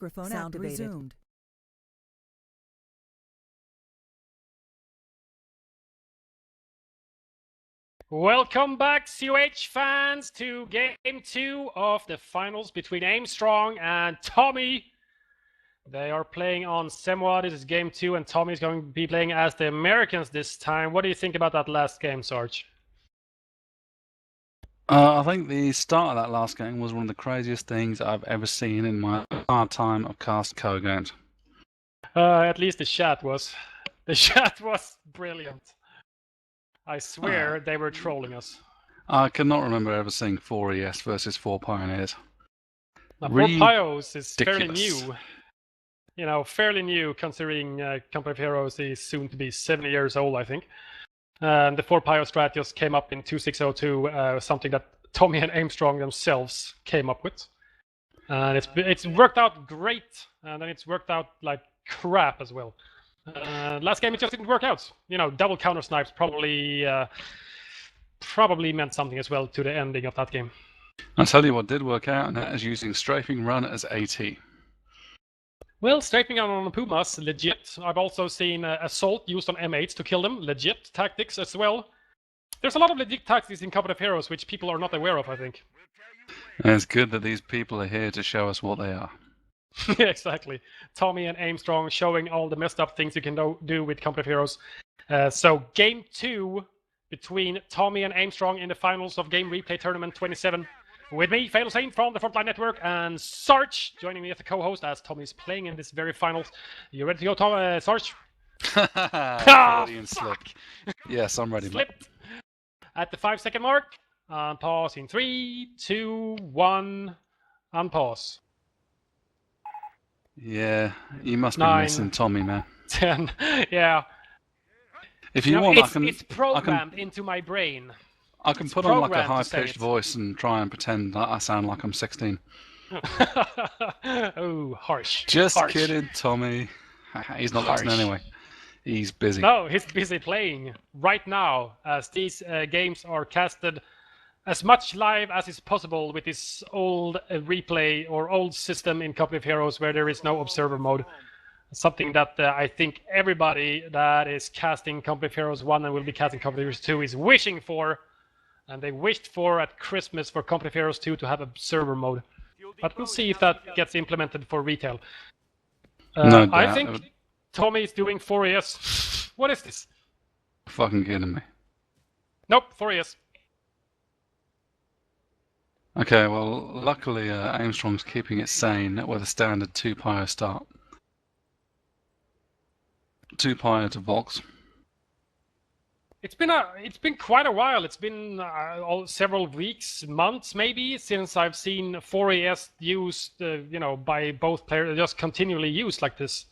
Microphone sound activated. Resumed. Welcome back, COH fans, to Game 2 of the finals between Aimstrong and Tourney. They are playing on Semwa. This is Game 2, and Tommy's going to be playing as the Americans this time. What do you think about that last game, Sarge? I think the start of that last game was one of the craziest things I've ever seen in my entire time of cast COH games. At least the chat was. The chat was brilliant. I swear they were trolling us. I cannot remember ever seeing 4 ES versus 4 Pioneers. Now, 4 Pios is fairly new. You know, fairly new considering Company of Heroes is soon to be 70 years old, I think. And the 4 Pio strat just came up in 2602, something that Tommy and Aimstrong themselves came up with. And it's worked out great, and then it's worked out like crap as well. Last game it just didn't work out. You know, double counter snipes probably meant something as well to the ending of that game. I'll tell you what did work out, and that is using strafing run as AT. Well, strafing on the Pumas, legit. I've also seen assault used on M8s to kill them, legit tactics as well. There's a lot of legit tactics in Company of Heroes which people are not aware of, I think. And it's good that these people are here to show us what they are. Yeah, exactly. Tommy and Aimstrong showing all the messed up things you can do with Company of Heroes. So Game 2 between Tommy and Aimstrong in the finals of Game Replay Tournament 27. With me, FatalSaint from the Frontline Network, and Sarge joining me as a co-host as Tommy's playing in this very finals. You ready to go, Sarge? Slick. Yes, I'm ready. Slipped. At the 5-second mark, pause in 3, 2, 1, unpause. Yeah, you must be 9, missing Tommy, man. 10, yeah. If you want, it's programmed into my brain. I can put on like a high-pitched voice and try and pretend that I sound like I'm 16. Oh, harsh. Just harsh. kidding, Tommy. He's not listening anyway. He's busy. No, he's busy playing right now, as these games are casted as much live as is possible with this old replay or old system in Company of Heroes where there is no observer mode. Something that I think everybody that is casting Company of Heroes 1 and will be casting Company of Heroes 2 is wishing for. And they wished for at Christmas for Company of Heroes 2 to have observer mode. But we'll see if that gets implemented for retail. No doubt. I think Tommy is doing 4ES. What is this? Fucking kidding me. Nope, 4ES. Okay, well, luckily Aimstrong's keeping it sane with a standard 2 Pio start. 2 Pio to Vox. It's been quite a while. It's been several weeks, months maybe, since I've seen 4ES used, by both players, just continually used like this.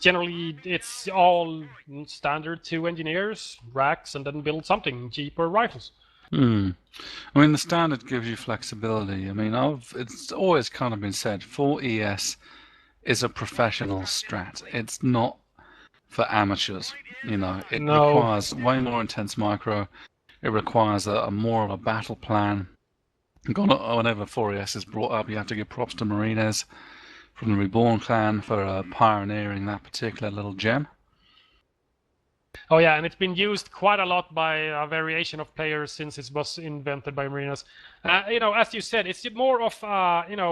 Generally, it's all standard 2 engineers, racks, and then build something, Jeep or rifles. I mean, the standard gives you flexibility. I mean, it's always kind of been said, 4ES is a professional strat. It's not for amateurs. You know, it requires way more intense micro. It requires a more of a battle plan. Whenever 4ES is brought up, you have to give props to Marines from the Reborn clan for pioneering that particular little gem. Oh yeah, and it's been used quite a lot by a variation of players since it was invented by Marinas. As you said, it's more of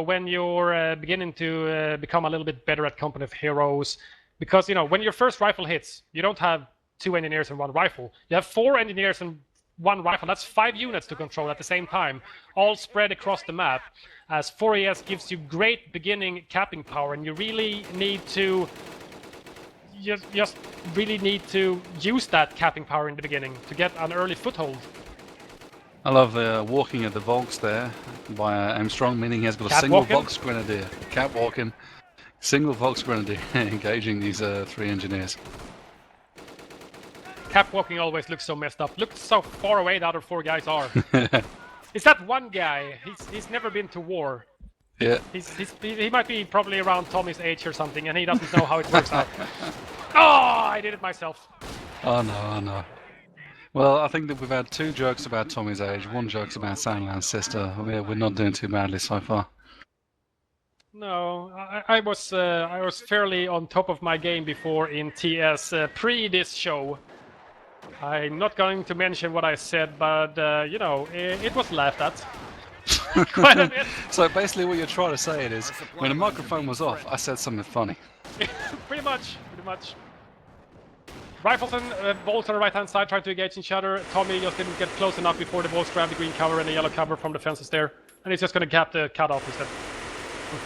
when you're beginning to become a little bit better at Company of Heroes. Because, when your first rifle hits, you don't have 2 engineers and 1 rifle. You have 4 engineers and 1 rifle. That's 5 units to control at the same time, all spread across the map. As 4ES gives you great beginning capping power, and you really need to just really need to use that capping power in the beginning to get an early foothold. I love the walking of the Vox there by Aimstrong, meaning he has got a single Vox Grenadier. Catwalking. Single Vox Grenadier engaging these 3 engineers. Capwalking always looks so messed up. Look so far away the other 4 guys are. Is that one guy? He's never been to war. Yeah. He might be probably around Tommy's age or something, and he doesn't know how it works out. Oh, I did it myself. Oh no. Well, I think that we've had 2 jokes about Tommy's age. 1 joke's about Sandland's sister. We're not doing too badly so far. No, I was fairly on top of my game before in TS pre this show. I'm not going to mention what I said, but you know, it was laughed at quite a bit. So basically what you're trying to say is, when the microphone was off, I said something funny. Pretty much. Rifles and bolts on the right-hand side trying to engage each other. Tommy just didn't get close enough before the bolts grabbed the green cover and the yellow cover from the fences there. And he's just going to gap the cut-off instead.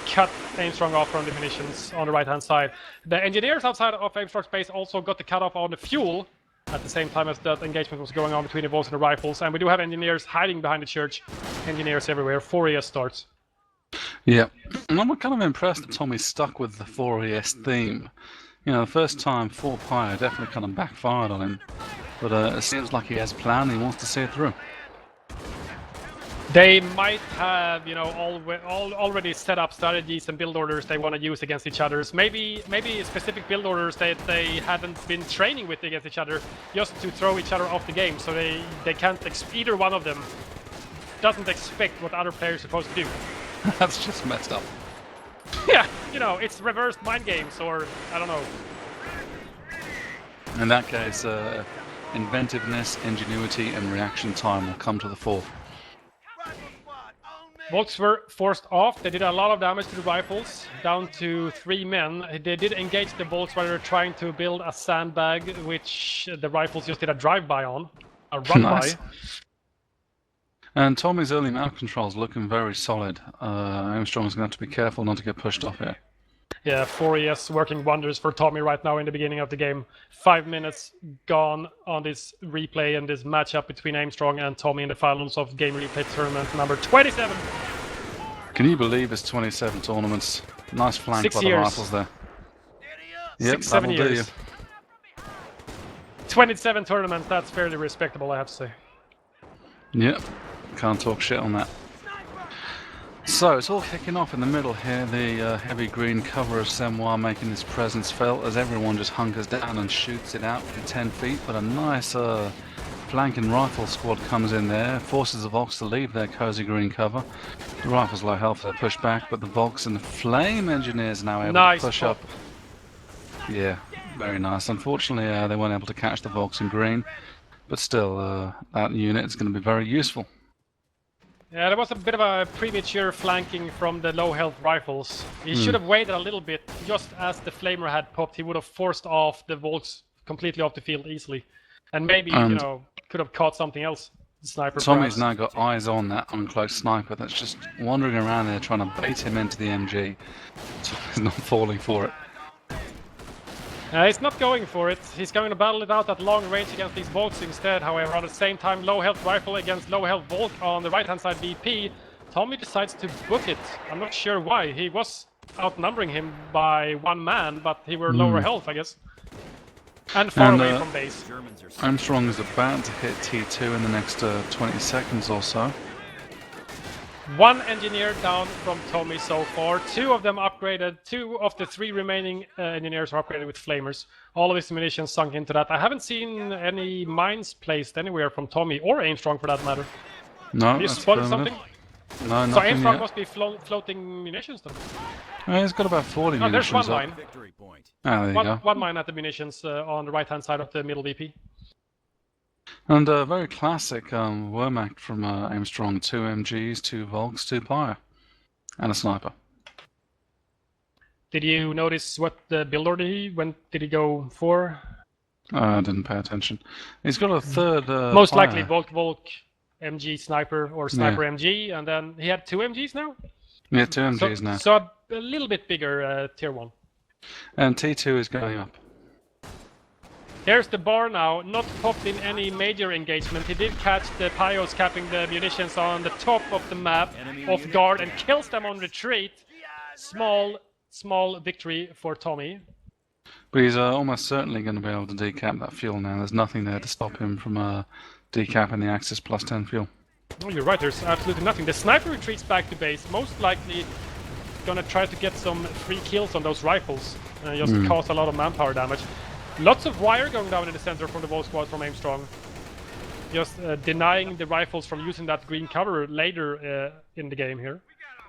Cut Aimstrong off from the munitions on the right-hand side. The engineers outside of Aimstrong's base also got the cut-off on the fuel at the same time as that engagement was going on between the bolts and the rifles. And we do have engineers hiding behind the church. Engineers everywhere. 4ES starts. Yeah, and I'm kind of impressed that Tommy stuck with the 4ES theme. You know, the first time 4 Pyre definitely kind of backfired on him, but it seems like he has a plan and he wants to see it through. They might have, you know, already set up strategies and build orders they want to use against each other. Maybe specific build orders that they haven't been training with against each other, just to throw each other off the game, so they can't. Either one of them doesn't expect what other players are supposed to do. That's just messed up. Yeah, you know, it's reversed mind games, or I don't know. In that case, inventiveness, ingenuity, and reaction time will come to the fore. Volks were forced off. They did a lot of damage to the rifles, down to 3 men. They did engage the bolts while they were trying to build a sandbag, which the rifles just did a drive-by on, a run-by. Nice. And Tommy's early map controls looking very solid. Aimstrong's going to have to be careful not to get pushed off here. Yeah, 4ES working wonders for Tommy right now in the beginning of the game. 5 minutes gone on this replay and this matchup between Aimstrong and Tommy in the finals of Game Replay Tournament number 27. Can you believe it's 27 tournaments? Nice flank 6 by years. the rifles there. Yep, 7 that'll do you. years. 27 tournaments, that's fairly respectable, I have to say. Yep, can't talk shit on that. So it's all kicking off in the middle here. The heavy green cover of Semois making his presence felt as everyone just hunkers down and shoots it out from 10 feet. But a nice flanking rifle squad comes in there, forces the Volks to leave their cozy green cover. The rifles low health, they push back, but the Volks and the Flame Engineers now able to push up. Yeah, very nice. Unfortunately, they weren't able to catch the Volks in green, but still, that unit is going to be very useful. Yeah, there was a bit of a premature flanking from the low health rifles. He should have waited a little bit. Just as the flamer had popped, he would have forced off the Volks completely off the field easily. And maybe, you know, could have caught something else. The sniper Tommy's perhaps. now got eyes on that uncloaked sniper that's just wandering around there trying to bait him into the MG. Tommy's not falling for it. He's not going for it. He's going to battle it out at long range against these Volks instead, however. At the same time, low health rifle against low health Volk on the right hand side VP. Tommy decides to book it. I'm not sure why. He was outnumbering him by 1 man, but he were lower health, I guess. And far away from base. Aimstrong is about to hit T2 in the next 20 seconds or so. 1 engineer down from Tommy so far. 2 of them upgraded. 2 of the 3 remaining engineers are upgraded with flamers. All of his munitions sunk into that. I haven't seen any mines placed anywhere from Tommy or Aimstrong for that matter. No, Have you that's spotted affirmative. something? No, So nothing Aimstrong yet. must be floating munitions then. He's got about 40 Oh, there's munitions 1 up. mine. Ah, there you go. One mine at the munitions on the right hand side of the middle VP. And very classic Wehrmacht from Aimstrong. 2 MGs, 2 Volks, 2 Pyre. And a sniper. Did you notice what the build order did he go for? I didn't pay attention. He's got a third Most Pyre. likely Volk, MG Sniper or Sniper MG, and then he had 2 MGs now? Yeah, 2 MGs now. So a little bit bigger tier 1. And T2 is going up. Here's the bar now, not popped in any major engagement. He did catch the Pyos capping the munitions on the top of the map, off guard, and kills them on retreat. Small victory for Tommy. But he's almost certainly going to be able to decap that fuel now. There's nothing there to stop him from decapping the Axis plus 10 fuel. Oh, you're right, there's absolutely nothing. The sniper retreats back to base, most likely gonna try to get some free kills on those rifles, just to cause a lot of manpower damage. Lots of wire going down in the center from the Volk squad from Aimstrong. Just denying the rifles from using that green cover later in the game here.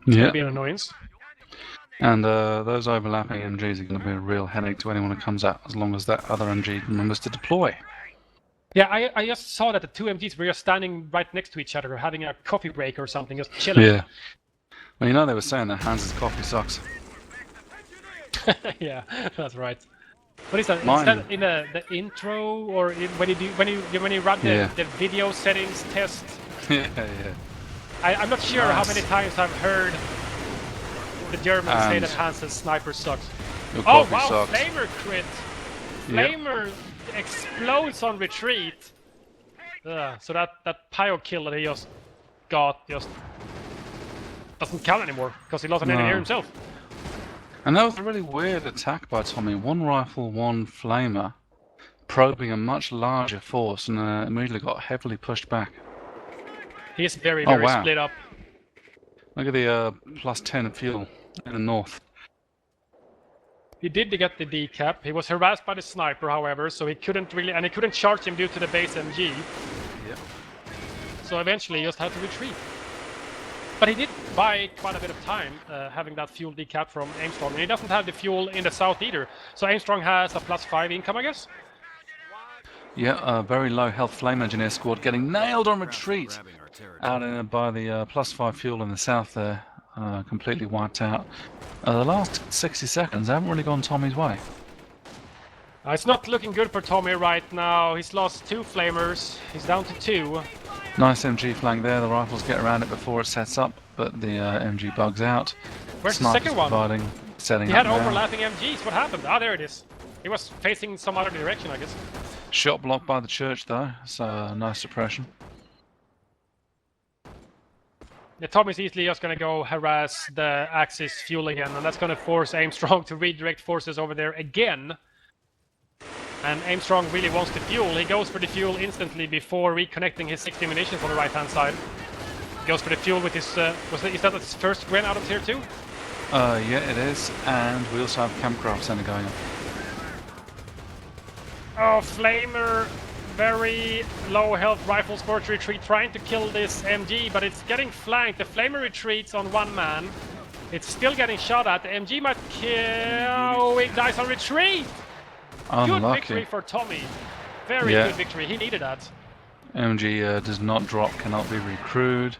It's gonna be an annoyance. And those overlapping MGs are going to be a real headache to anyone who comes out, as long as that other MG remembers to deploy. Yeah, I just saw that the two MGs were just standing right next to each other, having a coffee break or something, just chilling. Yeah. Well, you know they were saying that Hans's coffee sucks. Yeah, that's right. What is that? Mine. Is that in the intro, or when you run the video settings test? Yeah. I'm not sure how Nice. many times I've heard the Germans say And that Hans's sniper sucks. Your Oh coffee wow, sucks. Flamer crit! Yep. Flamer explodes on retreat. So that pyro kill that he just got just doesn't count anymore because he lost an engineer himself. And that was a really weird attack by Tommy. One rifle, one flamer, probing a much larger force, and immediately got heavily pushed back. He's very wow. split up. Look at the plus 10 fuel in the north. He did get the decap. He was harassed by the sniper, however, so he couldn't charge him due to the base MG. Yep. So eventually he just had to retreat. But he did buy quite a bit of time having that fuel decap from Aimstrong, and he doesn't have the fuel in the south either. So Aimstrong has a +5 income, I guess? Yeah, a very low health flame engineer squad getting nailed on retreat out by the +5 fuel in the south there, completely wiped out. The last 60 seconds haven't really gone Tommy's way. It's not looking good for Tommy right now. He's lost 2 flamers. He's down to 2. Nice MG flank there. The rifles get around it before it sets up, but the MG bugs out. Where's the second one? Setting He up had now. overlapping MGs. What happened? Ah, there it is. He was facing some other direction, I guess. Shot blocked by the church though, so nice suppression. Yeah, Tommy's easily just going to go harass the Axis fuel again, and that's going to force Aimstrong to redirect forces over there again. And Aimstrong really wants the fuel. He goes for the fuel instantly before reconnecting his 60 munitions on the right-hand side. Goes for the fuel with his... is that his first gren out of tier 2? Yeah, it is, and we also have Campcraft Center going on. Oh, Flamer, very low health rifle sports retreat, trying to kill this MG, but it's getting flanked. The Flamer retreats on 1 man. It's still getting shot at. The MG might kill... Oh, he dies on retreat! Unlucky. Good victory for Tommy. Very good victory. He needed that. MG does not drop, cannot be recrewed,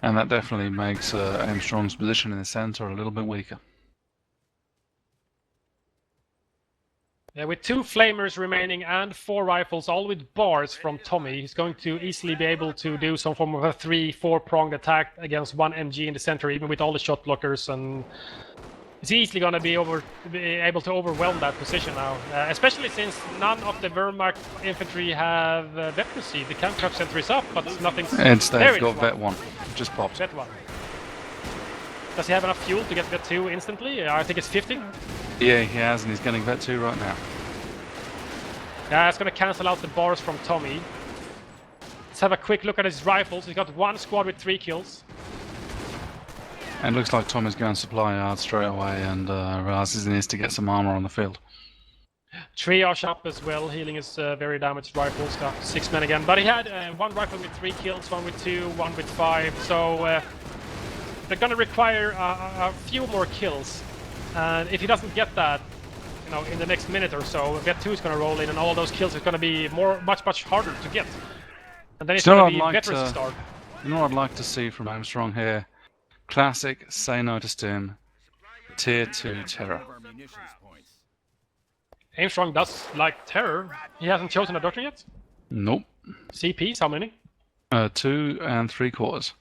and that definitely makes Aimstrong's position in the center a little bit weaker. Yeah, with 2 flamers remaining and 4 rifles, all with bars from Tommy, he's going to easily be able to do some form of a 3-4 pronged attack against 1 MG in the center, even with all the shot blockers, and he's easily going to be able to overwhelm that position now, especially since none of the Wehrmacht infantry have veterancy. The Campcraft Center is up, but nothing's... They've got Vet 1, just popped. Vet 1. Does he have enough fuel to get Vet 2 instantly? I think it's 50. Yeah, he has, and he's getting Vet 2 right now. Yeah, it's going to cancel out the bars from Tommy. Let's have a quick look at his rifles. He's got 1 squad with 3 kills. And it looks like Tommy's going to supply yard straight away and realizes he needs to get some armor on the field. Triage up as well, healing his very damaged rifles. Got 6 men again. But he had 1 rifle with 3 kills, 1 with 2, 1 with 5. So they're going to require a few more kills. And if he doesn't get that, you know, in the next minute or so, Vet 2 is going to roll in, and all those kills are going to be much harder to get. And then it's going to be veterans start. You know what I'd like to see from Aimstrong here? Classic say no to stim, tier 2 terror. Aimstrong does like terror. He hasn't chosen a doctrine yet? Nope. CPs, how many? 2 3/4.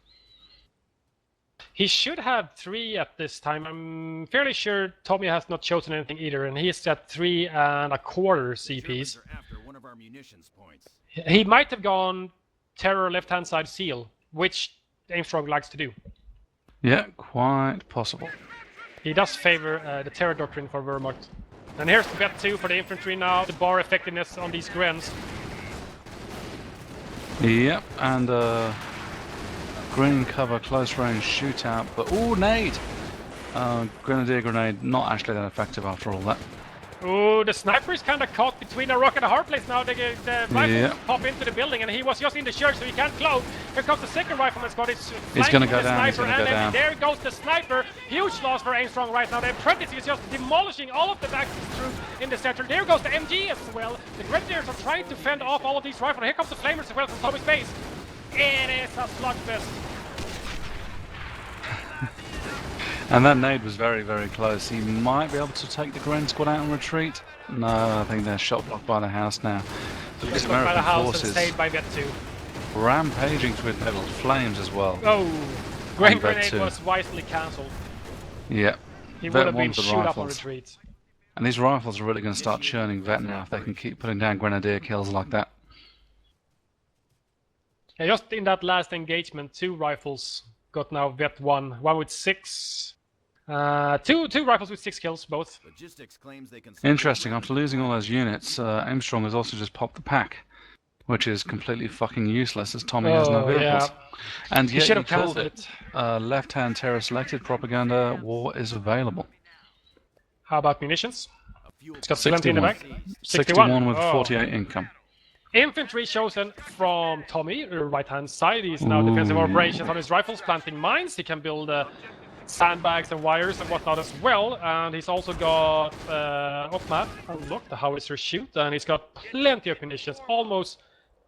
He should have 3 at this time. I'm fairly sure Tommy has not chosen anything either, and he's at 3 1/4 CPs. He might have gone terror left-hand side seal, which Aimstrong likes to do. Yeah, quite possible. He does favor the terror doctrine for Wehrmacht. And here's the Vet 2 for the infantry now, the bar effectiveness on these grens. Yep, and green cover, close range shootout, but ooh, nade! Grenadier grenade, not actually that effective after all that. Oh, the sniper is kind of caught between a rock and a hard place now. The rifles pop into the building, and he was just in the church, so he can't close. Here comes the second rifleman squad. He's going to go down. He's going to go down. There goes the sniper. Huge loss for Aimstrong right now. The apprentice is just demolishing all of the Axis troops in the center. There goes the MG as well. The Grenadiers are trying to fend off all of these rifles. Here comes the Flamers as well from Tommy's base. It is a slugfest. And that nade was very, very close. He might be able to take the Gren squad out and retreat. No, I think they're shot blocked by the house now. These American forces saved by Vet 2. Rampaging to it level. Flames as well. Oh, Grand Grenade was wisely cancelled. Yeah. He would have been shoot up on retreat. And these rifles are really going to start churning Vet now if they can keep putting down Grenadier kills like that. Yeah, just in that last engagement, 2 rifles got now Vet 1. One with 6. Two rifles with 6 kills, both. Interesting, after losing all those units, Aimstrong has also just popped the pack, which is completely fucking useless as Tommy has no vehicles. Yeah. And yet he called it. Left-hand terror selected propaganda, war is available. How about munitions? It's got 60 in the back. 61 with 48 income. Infantry chosen from Tommy, right-hand side. He's now defensive operations on his rifles, planting mines. He can build sandbags and wires and whatnot as well. And he's also got off-map unlocked the howitzer shoot, and he's got plenty of munitions, almost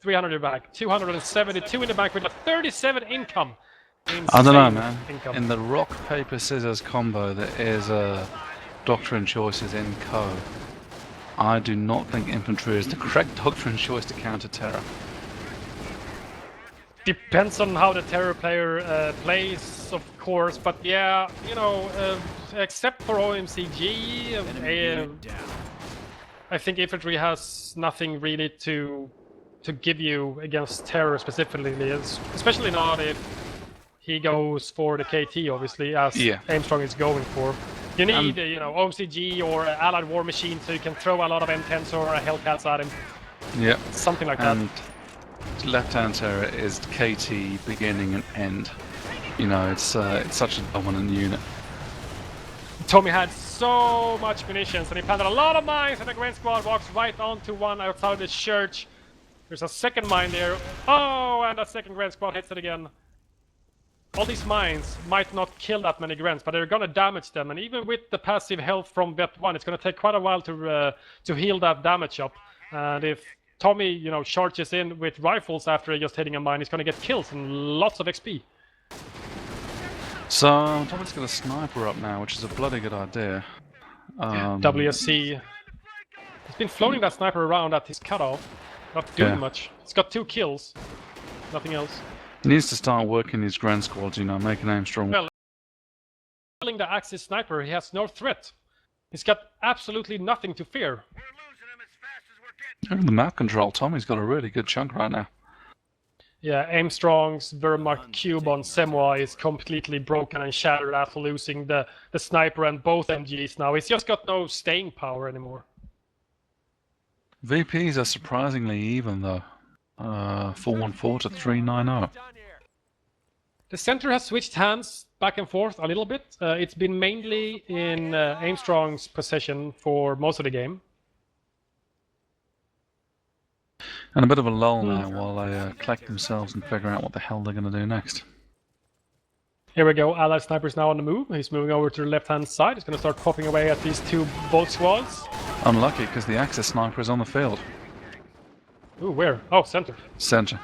300 in the back, 272 in the back with a 37 income. I don't know, man. In the rock, paper, scissors combo, there is doctrine choices in Co. I do not think infantry is the correct doctrine choice to counter terror. Depends on how the terror player plays, of course, but yeah, you know, except for OMCG, I think infantry has nothing really to give you against terror specifically, especially not if he goes for the KT, obviously, as Aimstrong is going for. You need, you know, OMCG or Allied War Machine so you can throw a lot of M10s or Hellcats at him. Yeah. Something like that. Left-hand terror is KT beginning and end. You know, it's such a dominant unit. Tommy had so much munitions and he planted a lot of mines, and the Grand Squad walks right onto one outside the church. There's a second mine there. Oh, and that second Grand Squad hits it again. All these mines might not kill that many Grens, but they're gonna damage them, and even with the passive health from Vet 1, it's gonna take quite a while to heal that damage up. And if Tommy, you know, charges in with rifles after just hitting a mine, he's gonna get kills and lots of XP. So Tommy's got a sniper up now, which is a bloody good idea. WSC. He's been floating that sniper around at his cutoff, not doing much. It's got 2 kills, nothing else. He needs to start working his Grand Squads, you know, making Aimstrong. Well, killing the Axis sniper, he has no threat. He's got absolutely nothing to fear. And the map control, Tommy's got a really good chunk right now. Yeah, Aimstrong's Wehrmacht cube on Semois is completely broken and shattered after losing the sniper and both MGs now. He's just got no staying power anymore. VPs are surprisingly even, though. 414 to 390. The center has switched hands back and forth a little bit. It's been mainly in Aimstrong's possession for most of the game. And a bit of a lull now while they collect themselves and figure out what the hell they're going to do next. Here we go, Allied Sniper's now on the move. He's moving over to the left-hand side. He's going to start popping away at these 2 bolt squads. Unlucky, because the Axis Sniper is on the field. Ooh, where? Oh, center. Center.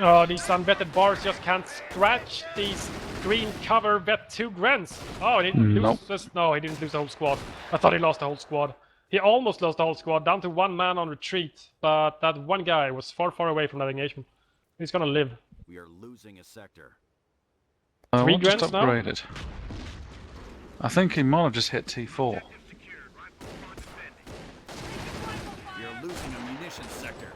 Oh, these unvetted bars just can't scratch these green cover Vet 2 Grens. Oh, he didn't lose this. No, he didn't lose the whole squad. I thought he lost the whole squad. He almost lost the whole squad, down to 1 man on retreat. But that one guy was far, far away from that engagement. He's gonna live. We are losing a sector. 3 Grens now? Upgraded. I think he might have just hit T4. We're losing a munitions sector.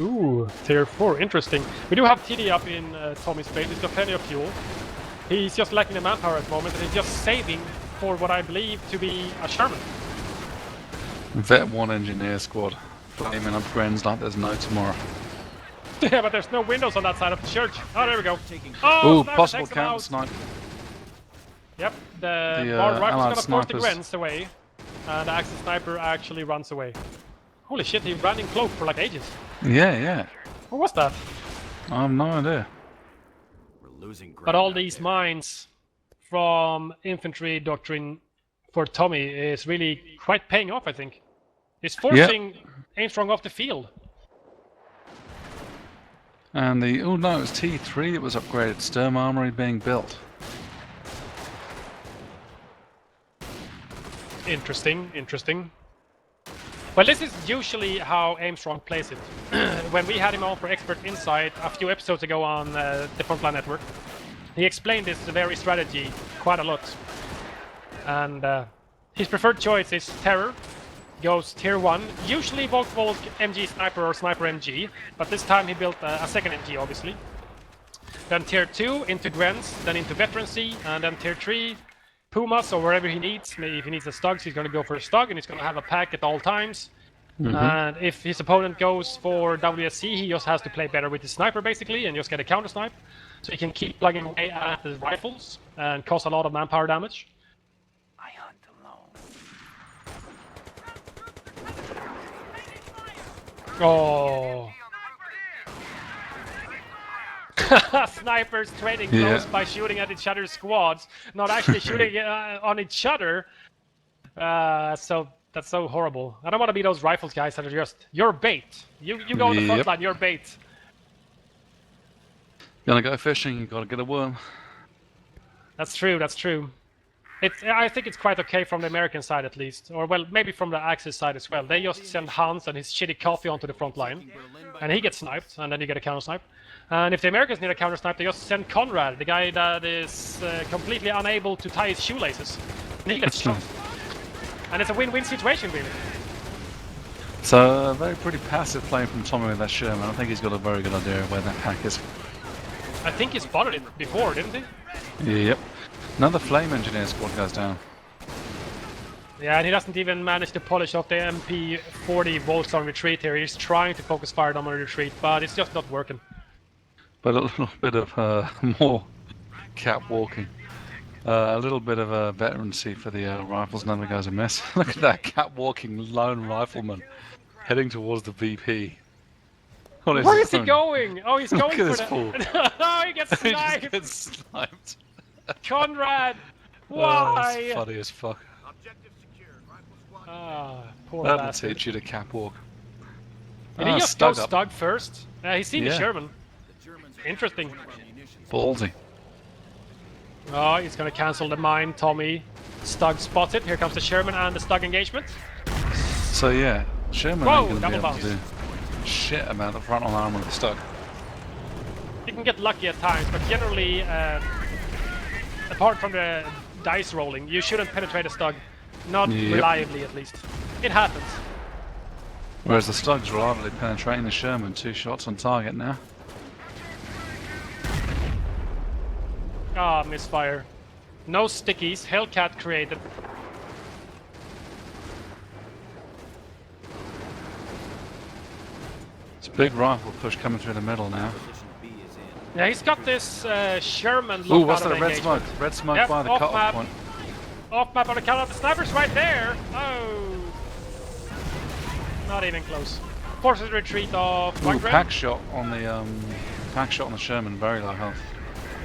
Ooh, tier 4, interesting. We do have TD up in Tommy's base. He's got plenty of fuel. He's just lacking the manpower at the moment, and he's just saving for what I believe to be a Sherman. Vet 1 engineer squad. Flaming up Grens like there's no tomorrow. Yeah, but there's no windows on that side of the church. Oh, there we go. Taking Oh, Ooh, sniper possible takes him out. counter snipe. Yep, the The, bar rifle's Allied gonna force the snipers. Gwens away. And the Axis sniper actually runs away. Holy shit, he ran in cloak for like ages. Yeah. What was that? I have no idea. We're losing ground But all out these there. mines from infantry doctrine for Tommy is really quite paying off, I think. He's forcing Aimstrong off the field. And the oh no, it was T3 that was upgraded. Sturm Armory being built. Interesting. Well, this is usually how Aimstrong plays it. When we had him on for Expert Insight a few episodes ago on the Frontline Network, he explained this very strategy quite a lot. And his preferred choice is Terror, goes Tier 1, usually Volk MG Sniper or Sniper MG, but this time he built a second MG, obviously. Then Tier 2 into Gwens, then into Veterancy, and then Tier 3 Pumas or wherever he needs. Maybe if he needs a Stugs, he's going to go for a Stug, and he's going to have a pack at all times. And if his opponent goes for WSC, he just has to play better with his sniper, basically, and just get a counter snipe. So he can keep plugging away at his rifles and cause a lot of manpower damage. I hunt alone. Oh. Snipers trading blows by shooting at each other's squads, not actually shooting on each other. So that's so horrible. I don't want to be those rifles guys that are just your bait. You go on the front line, you're bait. You wanna go fishing, you gotta get a worm. That's true. I think it's quite okay from the American side at least, or well, maybe from the Axis side as well. They just send Hans and his shitty coffee onto the front line, and he gets sniped, and then you get a counter snipe. And if the Americans need a counter snipe, they just send Conrad, the guy that is completely unable to tie his shoelaces, and he gets shot. And it's a win-win situation, really. So very pretty passive play from Tommy with that Sherman. I think he's got a very good idea of where that pack is. I think he spotted it before, didn't he? Yep. Another flame engineer squad goes down. Yeah, and he doesn't even manage to polish off the MP40 volts on retreat here. He's trying to focus fire on retreat, but it's just not working. But a little bit of more catwalking. A little bit of a veterancy for the rifles, never goes amiss. Look at that catwalking lone rifleman heading towards the VP. Where is he going? Oh, he's going for the... Oh, he gets He sniped! just gets sniped. Conrad! Oh, Why? that's funny as fuck. Objective secured. Rifle squad. Ah, poor That'll bastard. teach you to catwalk. Did he just go Stug up. Stug first? He's seen the Yeah. Sherman. The Germans are Interesting. destroying our munitions. Ballsy. Oh, he's gonna cancel the mine. Tommy. Stug spots it. Here comes the Sherman and the Stug engagement. So yeah, Sherman Whoa, ain't gonna be double able to do shit amount of frontal armor with Stug. You can get lucky at times, but generally, apart from the dice rolling, you shouldn't penetrate a Stug. Not Yep. reliably, at least. It happens. Whereas the Stug's reliably penetrating the Sherman, 2 shots on target now. Ah, misfire. No stickies. Hellcat created. It's a big rifle push coming through the middle now. Position B is in. Yeah, he's got this Sherman Ooh, locked what's out of that? Red engagement. smoke. Red smoke Yep, by the off cut-off map. point. Off map on the count. The sniper's right there. Oh. Not even close. Forces retreat of one Ooh, gram. pack shot on the Sherman, very low health.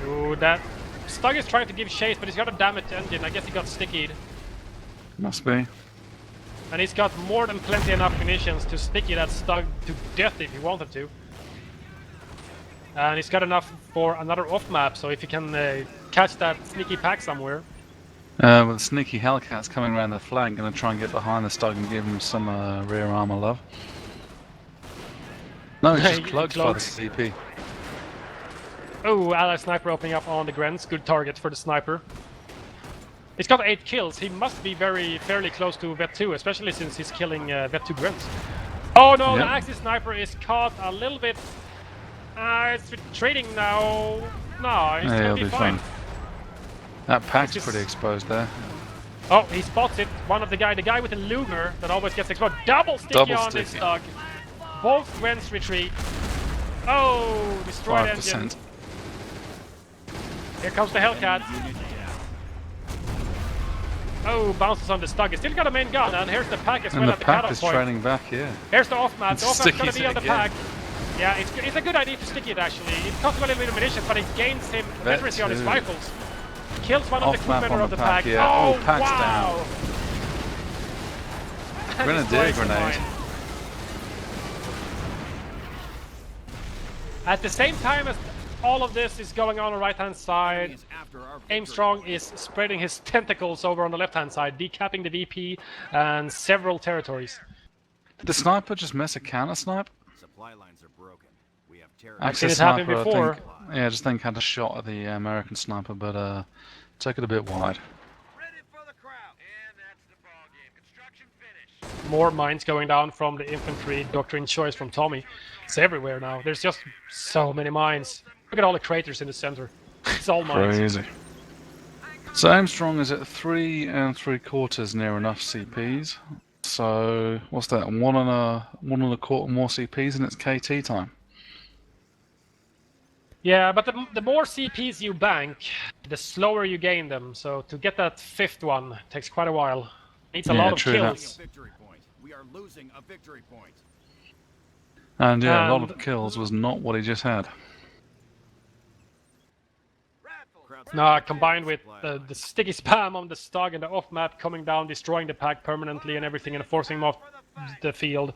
Ooh, that Stug is trying to give chase, but he's got a damaged engine. I guess he got stickied. Must be. And he's got more than plenty enough munitions to sticky that Stug to death if he wanted to. And he's got enough for another off map, so if he can catch that sneaky pack somewhere. With sneaky Hellcats coming around the flank, gonna try and get behind the Stug and give him some rear armor love. No, he's just cloaked by the CP. Oh, ally sniper opening up on the Grens. Good target for the sniper. He's got 8 kills. He must be fairly close to Vet 2, especially since he's killing Vet 2 Grens. Oh no, Yep. the Axis sniper is caught a little bit. It's retreating now. No, he's Yeah, gonna he'll be be fine. fine. That pack's It's just- pretty exposed there. Oh, he spots it. The guy with the Luger that always gets exploded. Double sticky Double on this sticky. Stug. Both Grens retreat. Oh, destroyed engine. 5%. Here comes the Hellcat. Oh, bounces on the Stug. He's still got a main gun, and here's the pack as And well the at the pack cutoff is point. trailing back, yeah. Here's the off-mat. The off-mat's going to Stickies be on the again. pack. Yeah, it's a good idea to stick it, actually. It costs him a little bit of munition, but it gains him veterancy on his too. rifles. Kills one of the Off-map crewmen on of the the pack, pack. yeah. Oh, Oh, pack's wow! And Grenadier destroys the grenade. mine. At the same time as all of this is going on the right-hand side, Is after our victory Aimstrong point. is spreading his tentacles over on the left-hand side, decapping the VP and several territories. Did the sniper just miss a counter snipe? Supply lines are broken. We have terror. I've seen Axis it happen sniper, before. I think had a shot at the American sniper, but took it a bit wide. Ready for the crowd. And that's the ball game. Construction finished. More mines going down from the infantry doctrine choice from Tommy. It's everywhere now. There's just so many mines. Look at all the craters in the center. It's all mines. Crazy. So Aimstrong is at 3 3/4 near enough CPs. So what's that? 1 1/4 more CPs, and it's KT time. Yeah, but the more CPs you bank, the slower you gain them. So to get that fifth one takes quite a while. Needs a Yeah, lot of true that. kills. A victory point. We are losing a victory point. And yeah, a lot And- of kills was not what he just had. Nah, combined with the sticky spam on the Stug and the off-map coming down, destroying the pack permanently and everything, and forcing him off the field.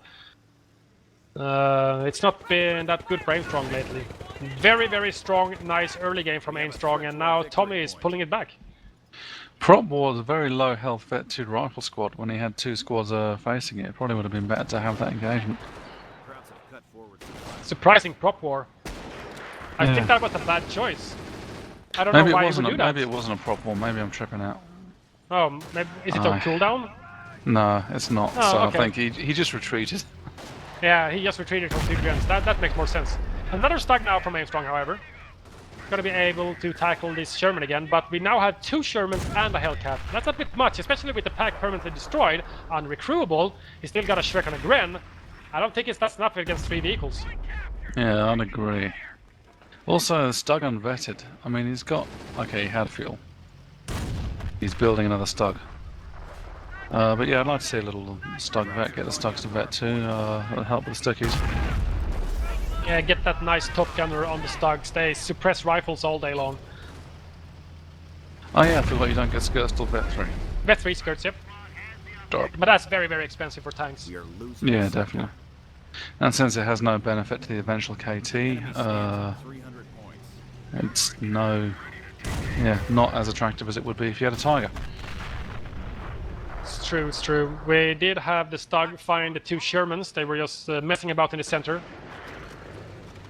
It's not been that good for Aimstrong lately. Very, very strong, nice early game from Aimstrong, and now Tommy is pulling it back. Prop was a very low health Vet 2 rifle squad when he had 2 squads facing it. It probably would have been better to have that engagement. Crowds have cut forward supply. Surprising prop war. I Yeah. think that was a bad choice. I don't Maybe know it why he wasn't. would do that. Maybe it wasn't a prop war. Maybe I'm tripping out. Oh, maybe, is it on Aye. cooldown? No, it's not. Oh, so okay. I think he just retreated. Yeah, he just retreated from 2 gens. That makes more sense. Another Stug now from Aimstrong, however. Gonna be able to tackle this Sherman again, but we now have 2 Shermans and a Hellcat. That's a bit much, especially with the pack permanently destroyed, unrecruitable. He's still got a Shrek and a Gren. I don't think that's enough against 3 vehicles. Yeah, I'd agree. Also, Stug unvetted. I mean, he's got... Okay, he had fuel. He's building another Stug. But yeah, I'd like to see a little Stug vet, get the Stugs to vet too. That'll help with the stickies. Yeah, get that nice Top Gunner on the Stugs. They suppress rifles all day long. Oh yeah, I forgot you don't get skirts till vet 3. Vet 3 skirts, yep. Dark. But that's very, very expensive for tanks. We are losing. Yeah, a sector. definitely. And since it has no benefit to the eventual KT, Enemy stands at 300 points. it's not as attractive as it would be if you had a Tiger. It's true, it's true. We did have the Stug find the 2 Shermans. They were just messing about in the center.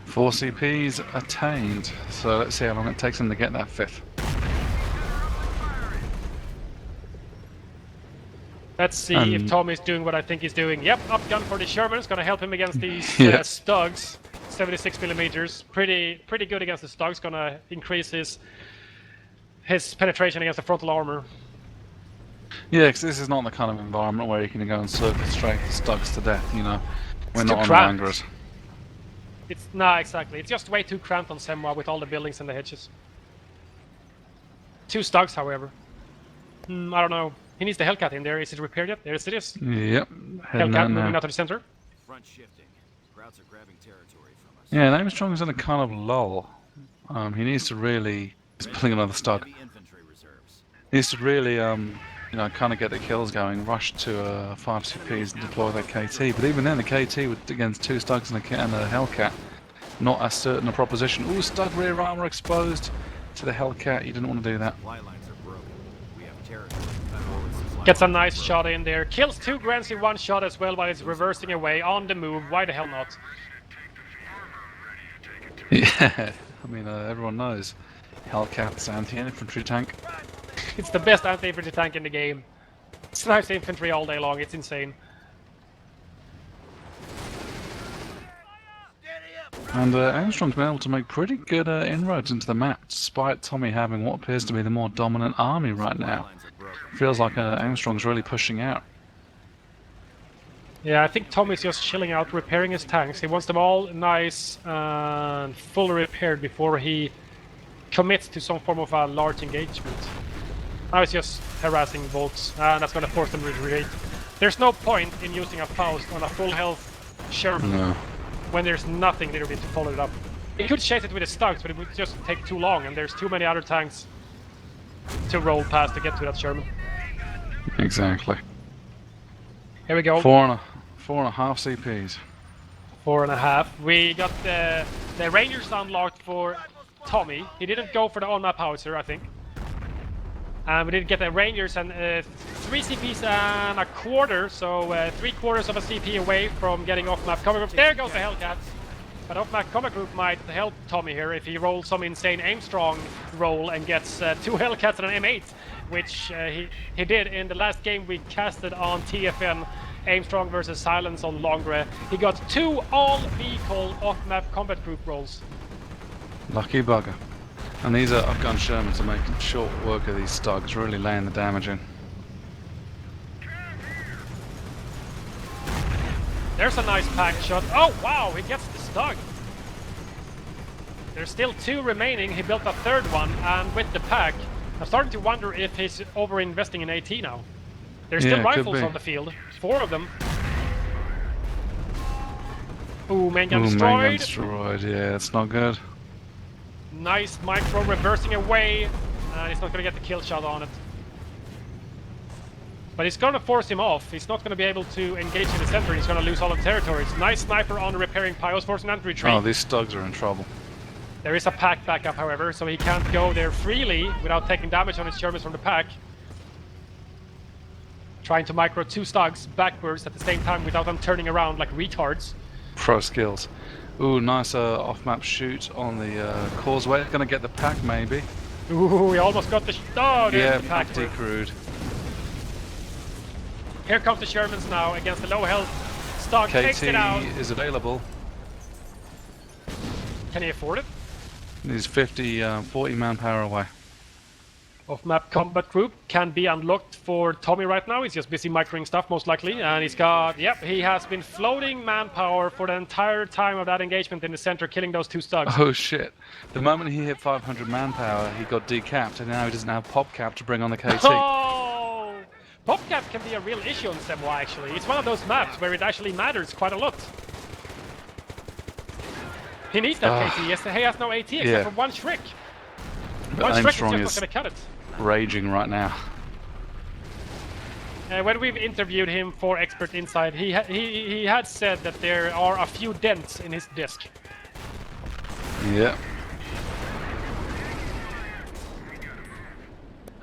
4 CPs attained. So let's see how long it takes him to get that 5th. Let's see if Tommy's doing what I think he's doing. Yep, up gun for the Sherman. It's gonna help him against these Yeah. Stugs. 76 millimeters. Pretty good against the Stugs. Gonna increase his penetration against the frontal armor. Yeah, because this is not the kind of environment where you can go and circle straight the Stugs to death, you know. We're It's not too on cramped. Langras. It's nah, exactly. It's just way too cramped on Semwa with all the buildings and the hedges. 2 Stugs, however. I don't know. He needs the Hellcat in there. Is it repaired yet? Yes, it is. Yep, heading Hellcat out moving now. out to the center. Front shifting. Crowds are grabbing territory from us. Yeah, and Aimstrong's in a kind of lull. He needs to really... He's pulling another Stug. Heavy infantry reserves. He needs to really, kind of get the kills going, rush to 5 CPs and deploy that KT. But even then, the KT with, against 2 Stugs and a Hellcat, not as certain a proposition. Ooh, Stug rear armor exposed to the Hellcat. You didn't want to do that. Supply lines are broken. We have territory. Forward supply Gets a lines are nice broken. shot in there. Kills 2 Grants in 1 shot as well while it's reversing away on the move. Why the hell not? Yeah, I mean, everyone knows. Hellcat's anti-infantry tank. It's the best anti-infantry tank in the game. Snipes infantry all day long. It's insane. And Armstrong's been able to make pretty good inroads into the map, despite Tommy having what appears to be the more dominant army right now. Lines are broken. Feels like Armstrong's really pushing out. Yeah, I think Tommy's just chilling out, repairing his tanks. He wants them all nice and fully repaired before he commits to some form of a large engagement. Now he's just harassing Volks, and that's going to force them to retreat. There's no point in using a Faust on a full health Sherman when there's nothing literally to follow it up. He could chase it with his Stugs, but it would just take too long, and there's too many other tanks to roll past to get to that Sherman. Exactly. Here we go. 4.5 CPs. 4.5. We got the Rangers unlocked for Tommy. He didn't go for the on-map howitzer, I think. And we did get the Rangers and 3 CPs and a quarter, so 3/4 of a CP away from getting off-map combat group. There goes the Hellcats. But off-map combat group might help Tommy here if he rolls some insane Aimstrong roll and gets 2 Hellcats and an M8, which he did in the last game we casted on TFN. Aimstrong versus Silence on Longre. He got 2 all-vehicle off-map combat group rolls. Lucky bugger. And these are Afghan Shermans are making short work of these Stugs, really laying the damage in. There's a nice pack shot. Oh wow, he gets the Stug. There's still 2 remaining. He built a 3rd one, and with the pack, I'm starting to wonder if he's over-investing in AT now. There's still rifles on the field. 4 of them. Ooh, main gun destroyed. Main gun destroyed, yeah, it's not good. Nice micro reversing away. He's not going to get the kill shot on it. But he's going to force him off. He's not going to be able to engage in the center. He's going to lose all of the territories. Nice sniper on the repairing Pios, forcing them to retreat. Oh, these Stugs are in trouble. There is a pack backup, however, so he can't go there freely without taking damage on his Shermans from the pack. Trying to micro 2 Stugs backwards at the same time without them turning around like retards. Pro skills. Ooh, nice off-map shoot on the causeway. Gonna get the pack, maybe. Ooh, we almost got the... Oh, yeah, the pack decrewed. Here comes the Shermans now against the low health. Stug takes it out. KT is available. Can he afford it? He's 40 manpower away. Off-map combat group can be unlocked for Tommy right now. He's just busy microing stuff, most likely. And he's got... Yep, he has been floating manpower for the entire time of that engagement in the center, killing those 2 Stugs. Oh shit. The moment he hit 500 manpower, he got decapped, and now he doesn't have pop cap to bring on the KT. Oh! Pop cap can be a real issue on Semwa, actually. It's one of those maps where it actually matters quite a lot. He needs that KT. Yes, he has no AT except for 1 Shriek. But 1 Shriek is just Aimstrong not going to cut it. Raging right now. When we've interviewed him for Expert Insight, he had said that there are a few dents in his disc. Yeah.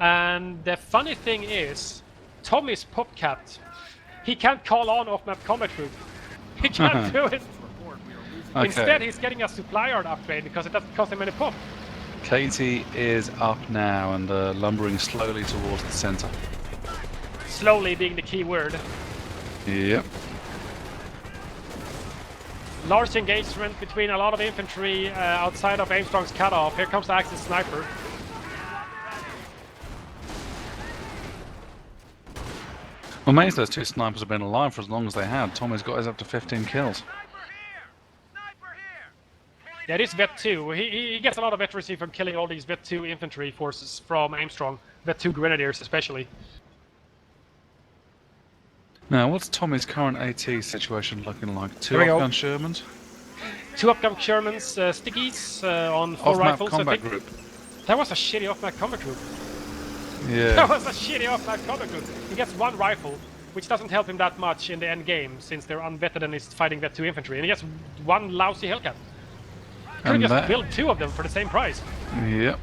And the funny thing is, Tommy's pop capped. He can't call on off-map combat group. He can't do it. Okay. Instead, he's getting a supply yard upgrade because it doesn't cost him any pop. KT is up now and lumbering slowly towards the center. Slowly being the key word. Yep. Large engagement between a lot of infantry outside of Aimstrong's cutoff. Here comes the Axis sniper. I'm amazed those 2 snipers have been alive for as long as they had. Tommy's got his up to 15 kills. Yeah, this Vet 2. He gets a lot of veterancy from killing all these Vet 2 infantry forces from Aimstrong. Vet 2 Grenadiers especially. Now, what's Tommy's current AT situation looking like? 2 Here we Afghan go. Shermans? 2 Afghan Shermans, stickies on 4 Off-map rifles. combat I think. group. That was a shitty off-map combat group. Yeah. That was a shitty off-map combat group. He gets 1 rifle, which doesn't help him that much in the end game since they're unvetted and he's fighting Vet 2 infantry. And he gets 1 lousy Hellcat. Could have just built 2 of them for the same price. Yep.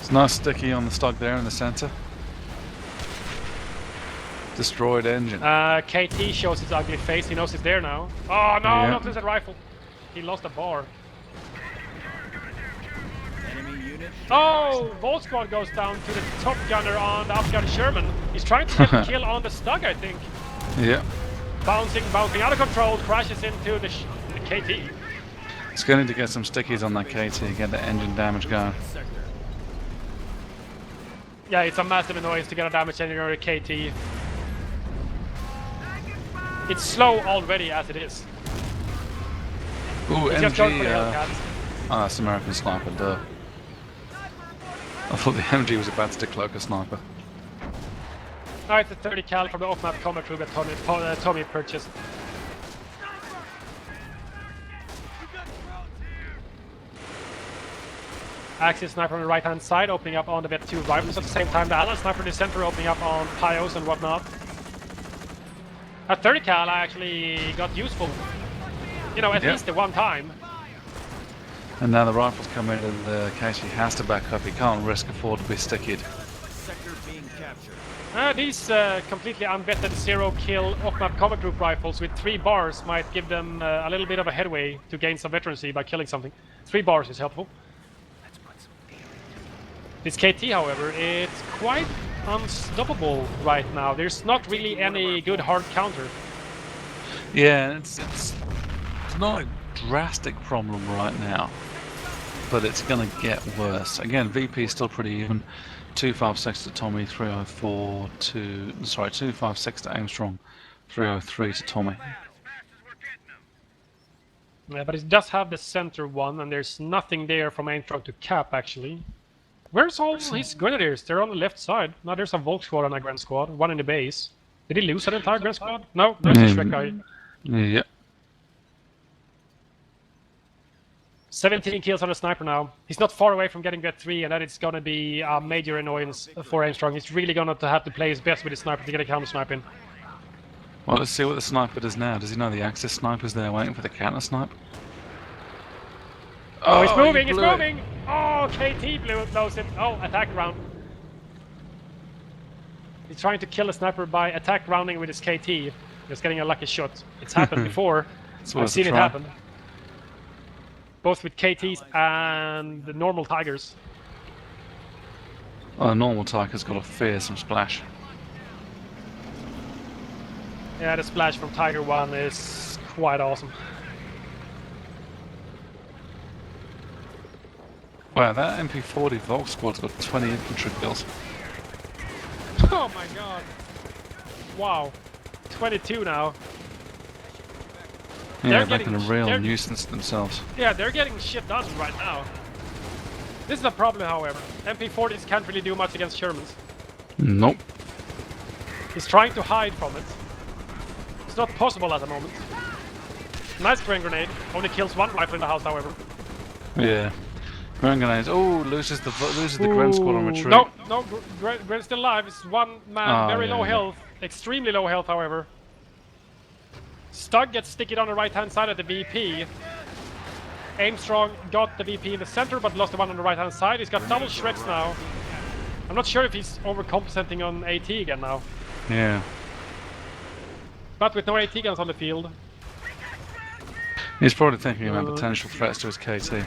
It's nice sticky on the Stug there in the center. Destroyed engine. KT shows his ugly face. He knows he's there now. Oh no, not lose that rifle. He lost a bar. Oh, Volt Squad goes down to the top gunner on the Afghan Sherman. He's trying to get a kill on the Stug, I think. Yep. Bouncing out of control, crashes into the KT. It's going to get some stickies on that KT, get the engine damage going. Yeah, it's a massive annoyance to get a damage engineer KT. It's slow already as it is. Ooh, He's just going for MG. the Hellcats. Ah, that's American sniper, duh. I thought the MG was about to decloak a sniper. Now it's a 30 cal from the off-map combat troop that Tommy purchased. Axis sniper on the right-hand side, opening up on the Vet 2 rifles at the same time. The Allied sniper in the center, opening up on Pios and whatnot. That 30 cal actually got useful. You know, at least the one time. And now the rifles come in, and Casey has to back up. He can't risk afford to be stickied. Sector being captured. These completely unvetted zero-kill off-map combat group rifles with 3 bars might give them a little bit of a headway to gain some veterancy by killing something. 3 bars is helpful. This KT, however, it's quite unstoppable right now. There's not really any good hard counter. Yeah, it's not a drastic problem right now, but it's going to get worse. Again, VP is still pretty even. 256 to Tommy, 304 to... Sorry, 256 to Aimstrong, 303 to Tommy. Yeah, but it does have the center one, and there's nothing there from Aimstrong to cap, actually. Where's all his grenadiers? They're on the left side. Now there's a Volk squad and a Grand squad, one in the base. Did he lose an entire Grand squad? No, there's a Shrek guy. Yeah. 17 kills on the sniper now. He's not far away from getting Vet 3, and that is going to be a major annoyance for Aimstrong. He's really going to have to play his best with his sniper to get a counter snipe in. Well, let's see what the sniper does now. Does he know the Axis sniper's there waiting for the counter snipe? Oh, he's moving, he's moving! Oh, KT blows it. Oh, attack round. He's trying to kill a sniper by attack rounding with his KT. Just getting a lucky shot. It's happened before. I've seen it happen. Both with KTs and the normal Tigers. Oh, the normal Tiger's got a fearsome splash. Yeah, the splash from Tiger 1 is quite awesome. Wow, that MP40 Volk squad's got 20 infantry kills. Oh my god. Wow. 22 now. Yeah, they're making a real nuisance themselves. Yeah, they're getting shit done right now. This is a problem, however. MP40s can't really do much against Shermans. Nope. He's trying to hide from it. It's not possible at the moment. Nice grand grenade. Only kills 1 rifle in the house, however. Yeah. Grand grenades. Oh, loses the Grand squad on retreat. No, Grand's still alive. It's 1 man, very low health. Extremely low health, however. Stug gets sticky on the right-hand side of the VP. Aimstrong got the VP in the center, but lost the one on the right-hand side. He's got double shreds now. I'm not sure if he's overcompensating on AT again now. Yeah. But with no AT guns on the field. He's probably thinking about potential threats to his KT.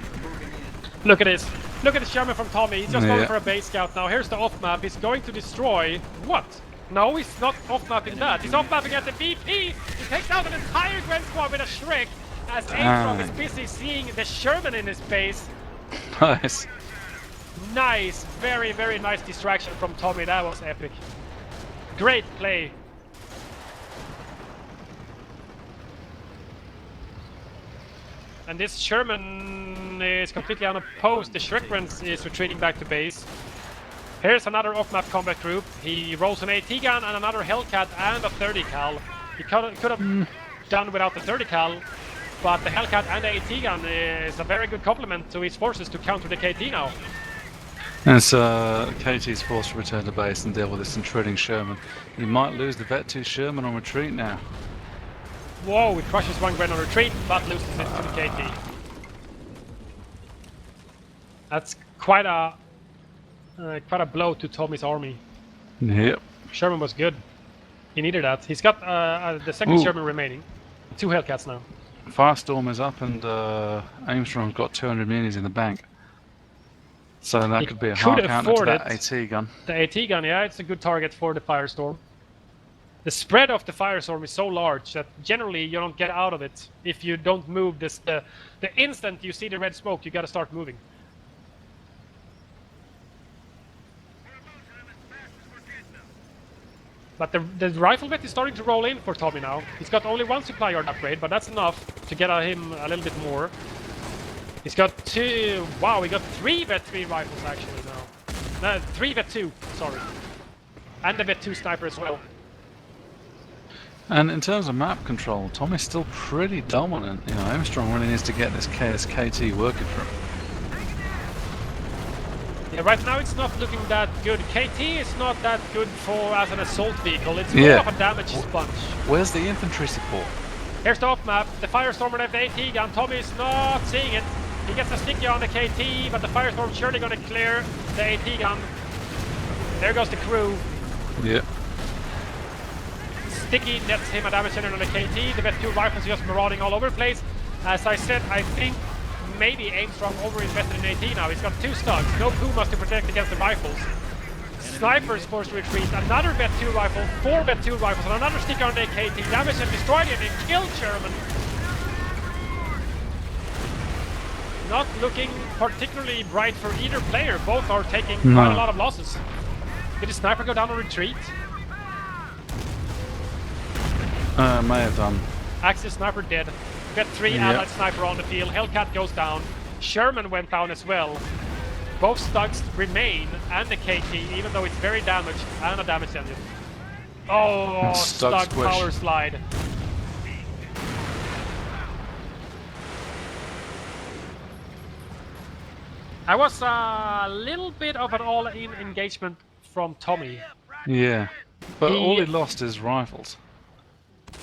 Look at this. Look at the Sherman from Tommy. He's just going for a base scout now. Here's the off-map. He's going to destroy... What? No, he's not off-mapping that. He's off-mapping at the VP. He takes out an entire Grand Squad with a Shrek as Aimstrong is busy seeing the Sherman in his base. Nice. Nice. Very, very nice distraction from Tommy. That was epic. Great play. And this Sherman is completely unopposed. The Shrekbrand is retreating back to base. Here's another off-map combat group. He rolls an AT gun and another Hellcat and a 30 cal. He could have done without the 30 cal, but the Hellcat and the AT gun is a very good complement to his forces to counter the KT now. As KT's forced to return to base and deal with this intruding Sherman. He might lose the Vet 2 Sherman on retreat now. Whoa, it crushes 1 Gren on retreat, but loses it to the KT. That's quite a blow to Tommy's army. Yep. Sherman was good. He needed that. He's got the second Sherman remaining. 2 Hellcats now. Firestorm is up and Aimstrong's got 200 minis in the bank. So that could be a hard counter to that AT gun. The AT gun, yeah, it's a good target for the Firestorm. The spread of the Firestorm is so large that generally you don't get out of it if you don't move this. The instant you see the red smoke, you gotta start moving. But the rifle vet is starting to roll in for Tommy now. He's got only one supply yard upgrade, but that's enough to get him a little bit more. He's got 2... Wow, he got 3 vet 3 rifles actually now. No, 3 vet 2, sorry. And the vet 2 sniper as well. And in terms of map control, Tommy's still pretty dominant. You know, Aimstrong really needs to get this KSKT working for him. Yeah, right now it's not looking that good. KT is not that good for as an assault vehicle. It's more of a damage sponge. Where's the infantry support? Here's the off map. The Firestormer have the AT gun. Tommy is not seeing it. He gets a sticky on the KT, but the Firestorm surely going to clear the AT gun. There goes the crew. Yeah. Sticky nets him a damage center on the KT. The Vet 2 rifles just marauding all over the place. As I said, I think maybe Aimstrong over-invested in AT now. He's got 2 studs, no Pumas to protect against the rifles. Snipers forced to retreat, another Vet 2 rifle, 4 Vet 2 rifles, and another sticker on the KT. Damage and destroyed him and killed Sherman. Not looking particularly bright for either player. Both are taking quite a lot of losses. Did the sniper go down on retreat? May have done. Axis sniper dead. Vet 3 allied sniper on the field. Hellcat goes down. Sherman went down as well. Both Stugs remain and the KT, even though it's very damaged and a damage engine. Oh, Stug power slide. That was a little bit of an all-in engagement from Tommy. Yeah, but all he lost is rifles.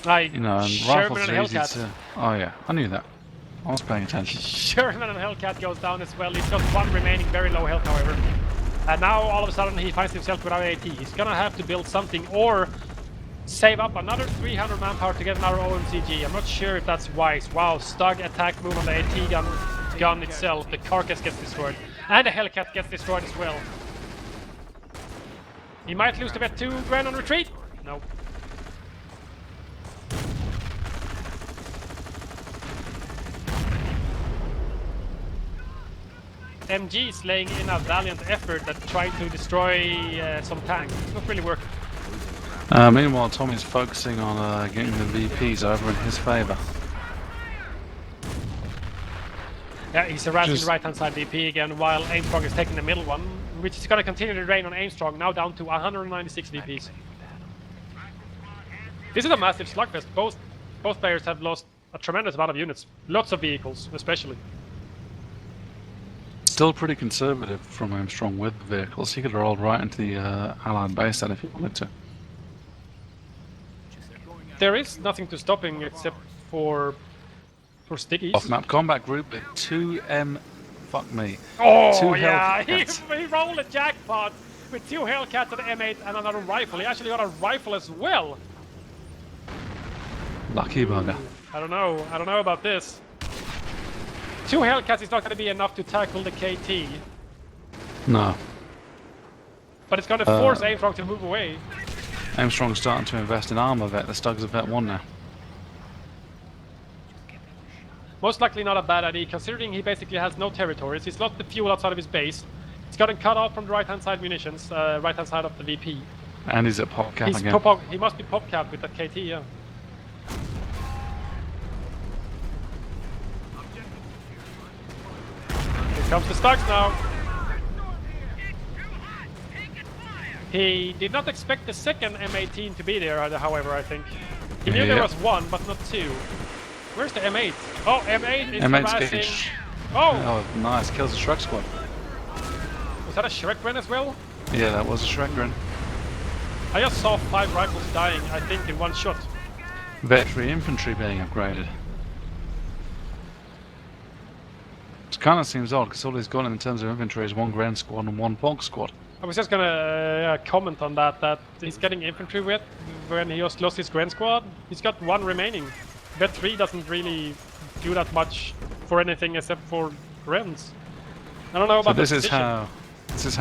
You know, and Sherman rifles and are easy Hellcat. to... Oh yeah, I knew that. I was paying attention. Sherman and Hellcat goes down as well. He's got 1 remaining, very low health, however. And now all of a sudden he finds himself without AT. He's gonna have to build something or save up another 300 manpower to get another OMCG. I'm not sure if that's wise. Wow, Stug attack move on the AT gun itself. The carcass gets destroyed. And the Hellcat gets destroyed as well. He might lose the Vet 2 Grand on retreat. No. MG is laying in a valiant effort at trying to destroy some tanks. It's not really working. Meanwhile, Tommy's focusing on getting the VPs over in his favour. Yeah, he's harassing the right-hand side VP again, while Aimstrong is taking the middle one, which is going to continue to drain on Aimstrong, now down to 196 VPs. This is a massive slugfest. Both players have lost a tremendous amount of units. Lots of vehicles, especially. Still pretty conservative from Aimstrong with the vehicles. He could have rolled right into the Allied base then if he wanted to. There is nothing to stop him except for stickies. Off-map combat group with 2 fuck me. Oh 2 yeah, Hellcats. he rolled a jackpot with 2 Hellcats and an M8 and another rifle. He actually got a rifle as well. Lucky bugger. I don't know about this. 2 Hellcats is not going to be enough to tackle the KT. No. But it's going to force Aimstrong to move away. Aimstrong's starting to invest in armor vet. The Stugs are vet 1 now. Most likely not a bad idea, considering he basically has no territories. He's lost the fuel outside of his base. He's gotten cut off from the right-hand side munitions, right-hand side of the VP. And he's at pop cap again. He must be pop capped with that KT, yeah. Here comes the Stugs now. He did not expect the second M18 to be there, however, I think. He knew there was 1, but not 2. Where's the M8? Oh, M8 is harassing... Oh, nice. Kills the Shrek squad. Was that a Shrek Gren as well? Yeah, that was a Shrek Gren. I just saw 5 rifles dying, I think, in 1 shot. Veterinary infantry being upgraded. It kind of seems odd, because all he's got in terms of infantry is 1 Grand squad and 1 Pog squad. I was just gonna comment on that he's getting infantry with when he just lost his Grand squad. He's got 1 remaining. Vet 3 doesn't really do that much for anything except for Grens. I don't know about this is how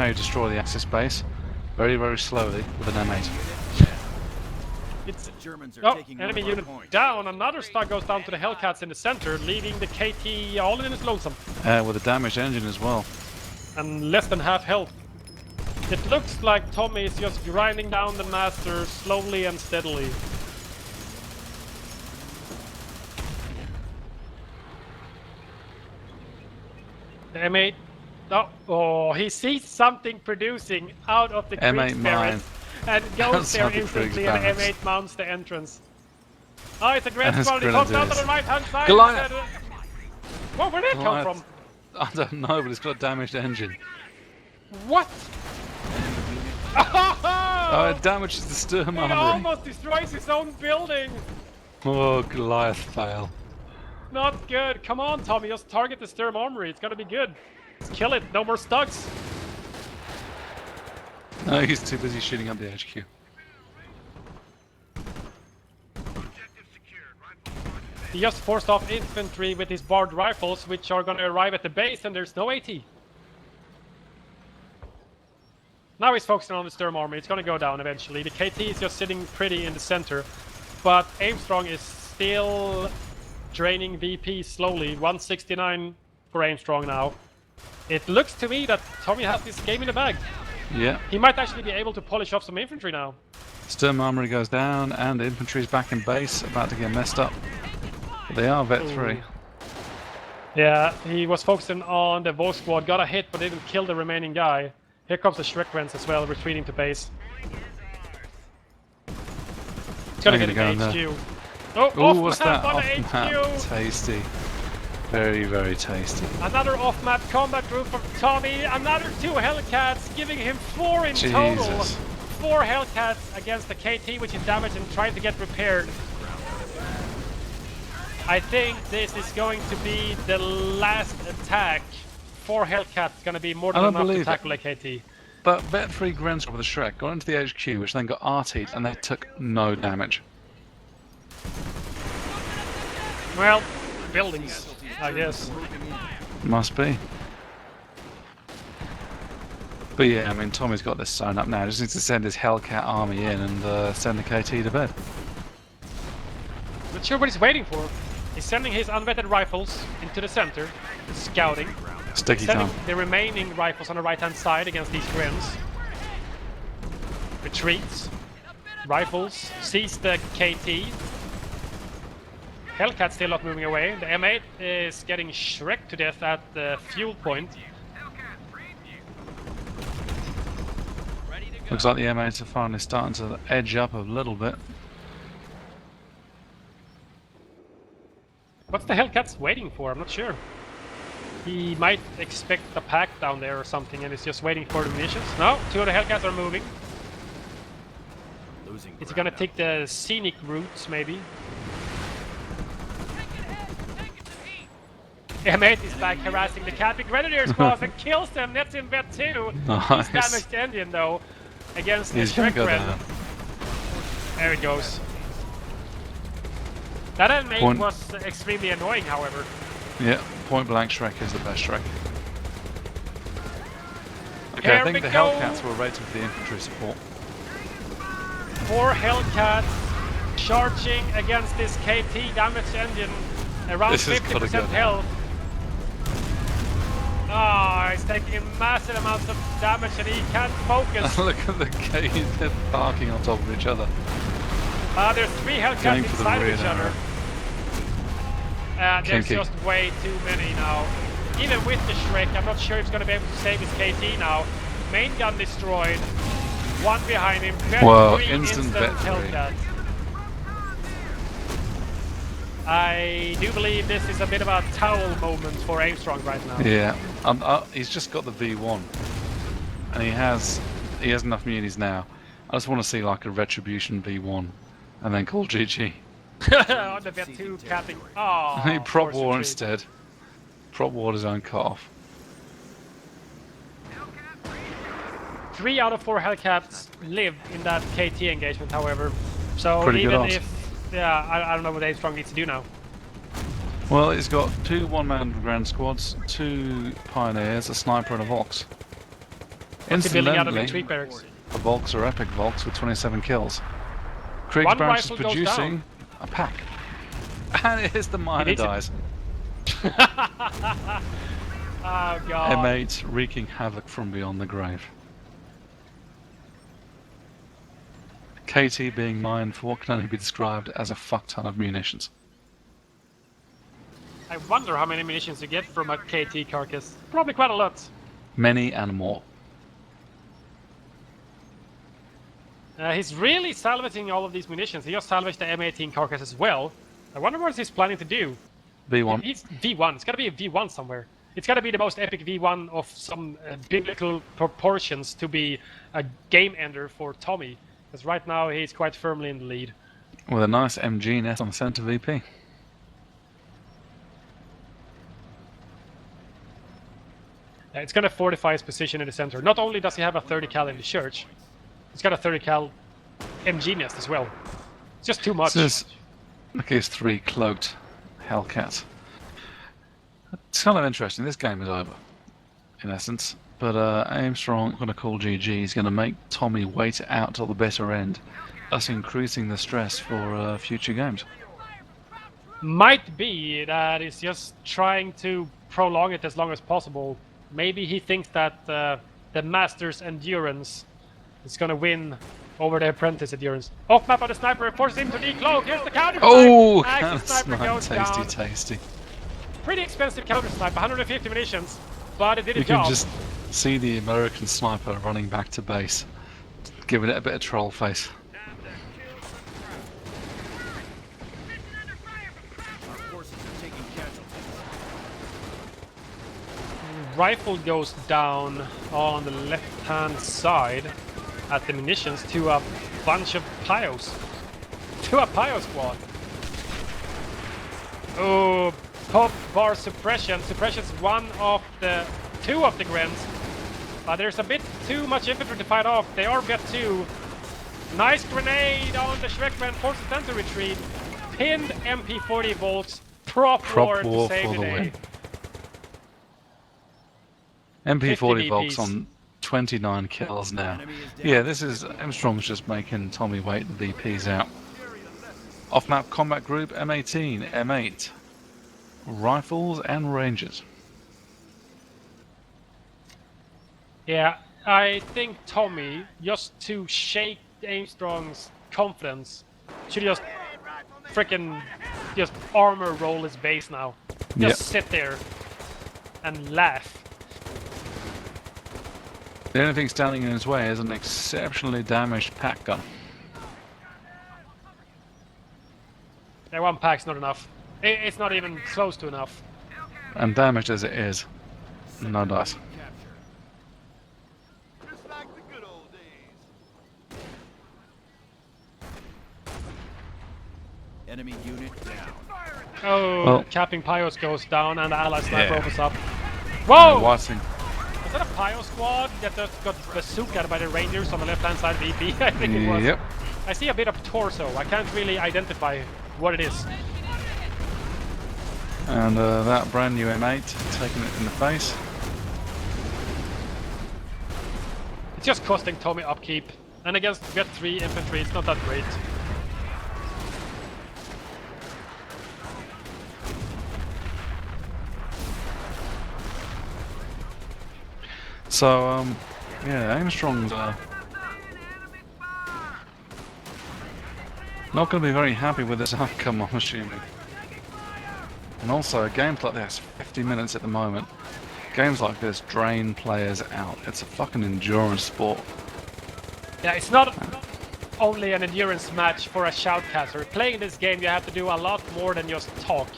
you destroy the Axis base, very very slowly with an M8. It's enemy unit down. Another Stug goes down to the Hellcats in the center, leaving the KT all in his lonesome. With a damaged engine as well. And less than half health. It looks like Tommy is just grinding down the master slowly and steadily. The M8. Oh, he sees something producing out of the M8 Krieg's barracks and goes there Outside the instantly, Krieg's and the barracks. M8 mounts the entrance. Oh, it's a great And his spawn. He pops out on grenadiers. the right-hand side. Goliath! Whoa, where did it come from? I don't know, but it's got a damaged engine. What? Oh, it damages the Sturm He armory. almost destroys his own building. Oh, Goliath fail. Not good. Come on, Tommy. Just target the Sturm armory. It's gonna be good. Let's kill it. No more stugs. No, he's too busy shooting up the HQ. He just forced off infantry with his barred rifles, which are gonna arrive at the base, and there's no AT. Now he's focusing on the Sturm army. It's gonna go down eventually. The KT is just sitting pretty in the center, but Aimstrong is still draining VP slowly. 169 for Aimstrong now. It looks to me that Tommy has this game in the bag. Yeah. He might actually be able to polish off some infantry now. Sturm armory goes down, and the infantry's back in base, about to get messed up. But they are Vet 3. Yeah, he was focusing on the Volk squad, got a hit but didn't kill the remaining guy. Here comes the Shrekrens as well, retreating to base. It's gonna get an HQ. Oh, Oh, what's off-map that? on the Off-map. HQ! Tasty. Very, very tasty. Another off-map combat group from Tommy. Another 2 Hellcats, giving him 4 in total. Jesus. 4 Hellcats against the KT, which is damaged and trying to get repaired. I think this is going to be the last attack. 4 Hellcats gonna be more than enough to tackle a KT. But Vet 3 Grens with a Shrek got into the HQ, which then got RT'd, and they took no damage. Well, buildings, I guess. Must be. But yeah, I mean, Tommy's got this sewn up now. Just needs to send his Hellcat army in and send the KT to bed. Not sure what he's waiting for. He's sending his unvetted rifles into the center, scouting. Sticky Sending time. the remaining rifles on the right-hand side against these Grens. Retreats. Rifles. Sees the KT. Hellcat's still not moving away. The M8 is getting Shrek to death at the fuel point. Looks like the M8s are finally starting to edge up a little bit. What's the Hellcats waiting for? I'm not sure. He might expect a pack down there or something and is just waiting for the munitions. No, 2 of the Hellcats are moving. Is he gonna take the scenic routes, maybe? M8 is back harassing the Catholic Grenadier squad and kills them. That's in Vet 2. Nice. He's damaged the engine though against the He's gonna go Shrekren. down. There it goes. That M8 Point. was extremely annoying, however. Yeah, point blank Shrek is the best Shrek. Okay, Here I think we the go. Hellcats were rated for the infantry support. 4 Hellcats charging against this KT damaged engine. Around This has gotta 50% go down. health. Oh, he's taking massive amounts of damage and he can't focus. Look at the K, they're parking on top of each other. There's 3 Hellcats Going for the inside of rear each now. other. There's Kinky. just way too many now. Even with the Shrek, I'm not sure if he's going to be able to save his KT now. Main gun destroyed. 1 behind him. Whoa, 3 instant vet 3. Hellcats. I do believe this is a bit of a towel moment for Aimstrong right now. Yeah, he's just got the V1, and he has enough munis now. I just want to see like a retribution V1, and then call GG. On the Vet 2 capping. Oh, He prop force war retreat. instead. Prop war his own cut off. 3 out of 4 Hellcats live in that KT engagement, however. So Pretty good even odds. if, yeah, I don't know what Aimstrong needs to do now. Well, he's got 2 one-man grand squads, 2 pioneers, a sniper, and a Vox. What's he building out of Incidentally, retreat barracks? a Vox or epic Vox with 27 kills. One Krieg's barracks is rifle goes producing a pack. And it is the miner needs it. dies. Oh god. M8 wreaking havoc from beyond the grave. KT being mined for what can only be described as a fuck ton of munitions. I wonder how many munitions you get from a KT carcass. Probably quite a lot. Many and more. He's really salvaging all of these munitions. He just salvaged the M18 carcass as well. I wonder what he's planning to do. V1. He's V1. It's gotta be a V1 somewhere. It's gotta be the most epic V1 of some biblical proportions to be a game ender for Tommy. Because right now he's quite firmly in the lead. With a nice MG nest on the center VP. It's gonna fortify his position in the center. Not only does he have a 30 cal in the church, he's got a 30 cal MG nest as well. It's just too much. Look, here's 3 cloaked Hellcats. It's kind of interesting. This game is over, in essence. But Aimstrong going to call GG. He's going to make Tommy wait out till the bitter end, thus increasing the stress for future games. Might be that he's just trying to prolong it as long as possible. Maybe he thinks that the Master's Endurance is going to win over the Apprentice Endurance. Off map of the sniper forces him to decloak. Here's the counter. Oh, the sniper goes down. Tasty. Pretty expensive counter sniper, 150 munitions, but it did a You job. can just see the American sniper running back to base, giving it a bit of troll face. Rifle goes down on the left-hand side at the munitions to a bunch of Pyos. To a Pyo squad. Oh, pop bar suppression. Suppression's two of the Grens. But there's a bit too much infantry to fight off. They are got 2. Nice grenade on the Shrekman, forces them to retreat. Pinned MP40 volts. Prop war to save the day. MP40 Volks on 29 kills now. Yeah, this is Aimstrong's just making Tommy wait the VPs out. Off-map combat group M18, M8, rifles and rangers. Yeah, I think Tommy, just to shake Aimstrong's confidence, should just frickin' just armor roll his base now. Just sit there and laugh. The only thing standing in his way is an exceptionally damaged pack gun. Yeah, 1 pack's not enough. It's not even close to enough. And damaged as it is, no dice. Just like the good old days. Enemy unit down. Oh, well, capping Pyos goes down and the allied sniper opens up. Whoa! Whoa! Watson. Was that a Pyo squad that just got bazookaed by the Rangers on the left-hand side VP? I think it was. Yep. I see a bit of torso. I can't really identify what it is. And that brand new M8 taking it in the face. It's just costing Tommy upkeep. And against Vet 3 infantry, it's not that great. So, yeah, Aimstrong's not going to be very happy with this outcome, I'm assuming. And also, games like this, 50 minutes at the moment, games like this drain players out. It's a fucking endurance sport. Yeah, it's not only an endurance match for a shoutcaster. Playing this game, you have to do a lot more than just talk.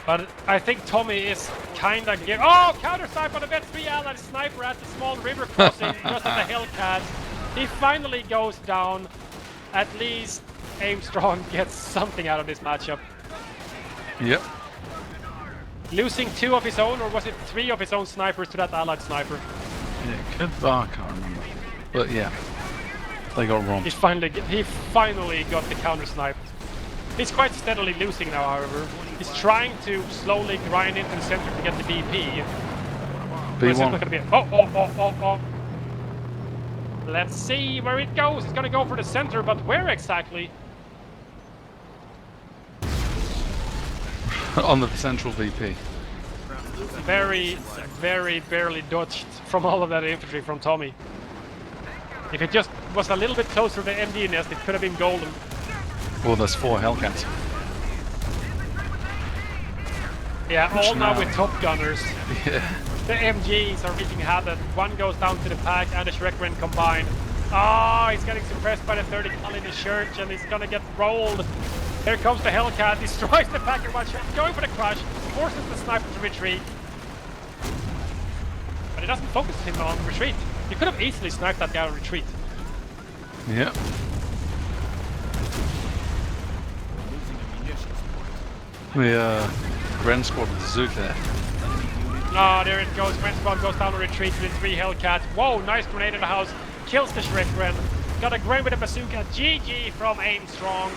But I think Tommy is kinda getting... Oh! Counter snipe on the Vet 3 allied sniper at the small river crossing just at the Hellcat. He finally goes down. At least Aimstrong gets something out of this matchup. Yep. Losing 2 of his own, or was it 3 of his own snipers to that allied sniper? Yeah, I can't remember. But yeah, they got wrong. He finally got the counter snipe. He's quite steadily losing now, however. He's trying to slowly grind into the center to get the BP. B1. Oh. Let's see where it goes. It's gonna go for the center, but where exactly? On the central VP. Very barely dodged from all of that infantry from Tommy. If it just was a little bit closer to the MG nest, it could have been golden. Well, there's 4 Hellcats. Yeah, all now with top gunners. Yeah. The MGs are wreaking havoc. One goes down to the pack and the Shrekren combined. Oh, he's getting suppressed by the 30 cal in the church and he's gonna get rolled. Here comes the Hellcat, destroys the pack in one shot, going for the crush, forces the sniper to retreat. But it doesn't focus him on retreat. You could have easily sniped that guy on retreat. Yep. The Gren squad with the Zook there. Oh, there it goes. Gren squad goes down on retreat with 3 Hellcats. Whoa, nice grenade in the house. Kills the Shrekren. Got a Gren with a bazooka. GG from Aimstrong.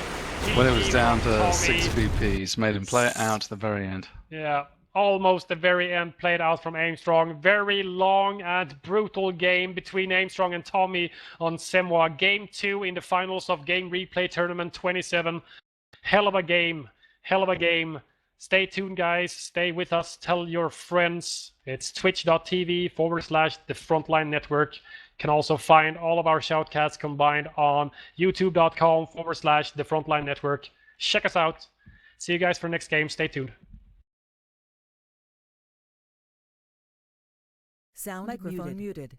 GG When it was down from to Tourney. 6 BPs, made him play it out to the very end. Yeah, almost the very end played out from Aimstrong. Very long and brutal game between Aimstrong and Tommy on Semwa. Game 2 in the finals of Game Replay Tournament 27. Hell of a game. Hell of a game. Stay tuned, guys. Stay with us. Tell your friends. It's twitch.tv/The Frontline Network. Can also find all of our shoutcasts combined on youtube.com/The Frontline Network. Check us out. See you guys for next game. Stay tuned. Sound microphone muted.